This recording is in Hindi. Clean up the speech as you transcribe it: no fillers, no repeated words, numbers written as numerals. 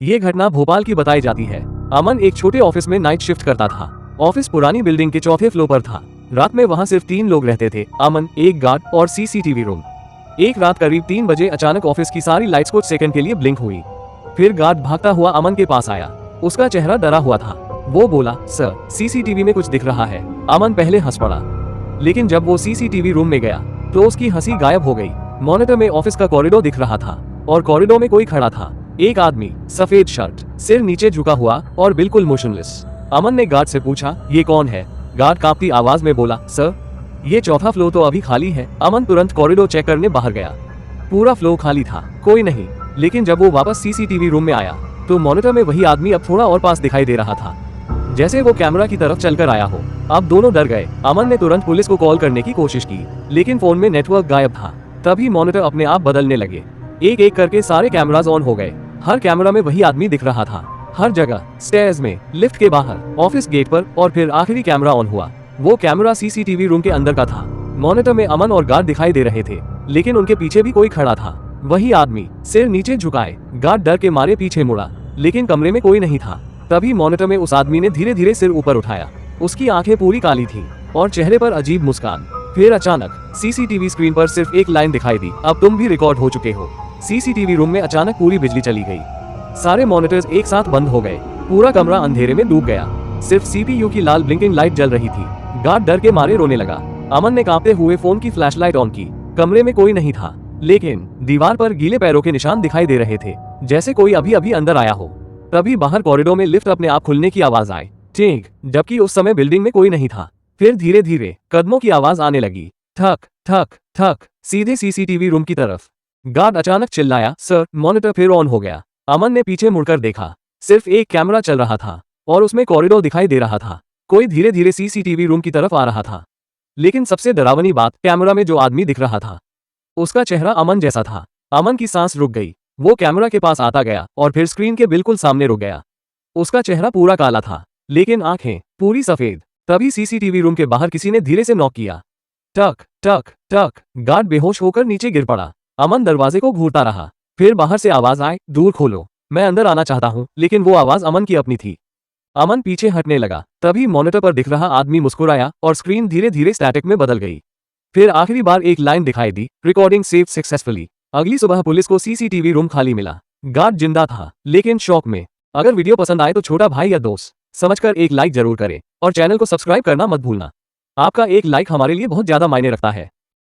ये घटना भोपाल की बताई जाती है। अमन एक छोटे ऑफिस में नाइट शिफ्ट करता था। ऑफिस पुरानी बिल्डिंग के चौथे फ्लोर पर था। रात में वहाँ सिर्फ 3 लोग रहते थे, अमन, एक गार्ड और सीसीटीवी रूम। एक रात करीब 3 बजे अचानक ऑफिस की सारी लाइट्स कुछ सेकंड के लिए ब्लिंक हुई। फिर गार्ड भागता हुआ अमन के पास आया। उसका चेहरा डरा हुआ था। वो बोला, सर, सीसीटीवी में कुछ दिख रहा है। अमन पहले हंस पड़ा, लेकिन जब वो सीसीटीवी रूम में गया तो उसकी हंसी गायब हो गई। मॉनिटर में ऑफिस का कॉरिडोर दिख रहा था और कॉरिडोर में कोई खड़ा था। एक आदमी, सफेद शर्ट, सिर नीचे झुका हुआ और बिल्कुल मोशनलेस। अमन ने गार्ड से पूछा, ये कौन है? गार्ड कांपती आवाज में बोला, सर, ये चौथा फ्लोर तो अभी खाली है। अमन तुरंत कॉरिडोर चेक करने बाहर गया। पूरा फ्लोर खाली था, कोई नहीं। लेकिन जब वो वापस सीसीटीवी रूम में आया तो मॉनिटर में वही आदमी अब थोड़ा और पास दिखाई दे रहा था, जैसे वो कैमरा की तरफ चलकर आया हो। अब दोनों डर गए। अमन ने तुरंत पुलिस को कॉल करने की कोशिश की, लेकिन फोन में नेटवर्क गायब था। तभी मॉनिटर अपने आप बदलने लगे। एक एक करके सारे कैमरास ऑन हो गए। हर कैमरा में वही आदमी दिख रहा था, हर जगह, स्टेयर्स में, लिफ्ट के बाहर, ऑफिस गेट पर, और फिर आखिरी कैमरा ऑन हुआ। वो कैमरा सीसीटीवी रूम के अंदर का था। मॉनिटर में अमन और गार्ड दिखाई दे रहे थे, लेकिन उनके पीछे भी कोई खड़ा था। वही आदमी, सिर नीचे झुकाए। गार्ड डर के मारे पीछे मुड़ा, लेकिन कमरे में कोई नहीं था। तभी मॉनिटर में उस आदमी ने धीरे धीरे सिर ऊपर उठाया। उसकी आंखें पूरी काली थी और चेहरे पर अजीब मुस्कान। फिर अचानक सीसीटीवी स्क्रीन पर सिर्फ एक लाइन दिखाई दी, अब तुम भी रिकॉर्ड हो चुके हो। सीसीटीवी रूम में अचानक पूरी बिजली चली गई। सारे मॉनिटर्स एक साथ बंद हो गए। पूरा कमरा अंधेरे में डूब गया। सिर्फ सीपीयू की लाल ब्लिंकिंग लाइट जल रही थी। गार्ड डर के मारे रोने लगा। अमन ने कांपते हुए फोन की फ्लैशलाइट ऑन की। कमरे में कोई नहीं था, लेकिन दीवार पर गीले पैरों के निशान दिखाई दे रहे थे, जैसे कोई अभी अभी अंदर आया हो। तभी बाहर कॉरिडोर में लिफ्ट अपने आप खुलने की आवाज आई, ठीक, जबकि उस समय बिल्डिंग में कोई नहीं था। फिर धीरे धीरे कदमों की आवाज आने लगी, ठक ठक ठक, सीधे सीसीटीवी रूम की तरफ। गार्ड अचानक चिल्लाया, सर। मॉनिटर फिर ऑन हो गया। अमन ने पीछे मुड़कर देखा। सिर्फ एक कैमरा चल रहा था और उसमें कॉरिडोर दिखाई दे रहा था। कोई धीरे धीरे सीसीटीवी रूम की तरफ आ रहा था। लेकिन सबसे डरावनी बात, कैमरा में जो आदमी दिख रहा था उसका चेहरा अमन जैसा था। अमन की सांस रुक गई। वो कैमरा के पास आता गया और फिर स्क्रीन के बिल्कुल सामने रुक गया। उसका चेहरा पूरा काला था, लेकिन आंखें पूरी सफेद। तभी सीसीटीवी रूम के बाहर किसी ने धीरे से नॉक किया। टक टक टक। गार्ड बेहोश होकर नीचे गिर पड़ा। अमन दरवाजे को घूरता रहा। फिर बाहर से आवाज आई, दूर खोलो, मैं अंदर आना चाहता हूँ। लेकिन वो आवाज अमन की अपनी थी। अमन पीछे हटने लगा। तभी मॉनिटर पर दिख रहा आदमी मुस्कुराया और स्क्रीन धीरे धीरे स्टैटिक में बदल गई। फिर आखिरी बार एक लाइन दिखाई दी, रिकॉर्डिंग सेव्ड सक्सेसफुली। अगली सुबह पुलिस को सीसीटीवी रूम खाली मिला। गार्ड जिंदा था, लेकिन शॉक में। अगर वीडियो पसंद आए तो छोटा भाई या दोस्त समझकर एक लाइक जरूर करें और चैनल को सब्सक्राइब करना मत भूलना। आपका एक लाइक हमारे लिए बहुत ज्यादा मायने रखता है।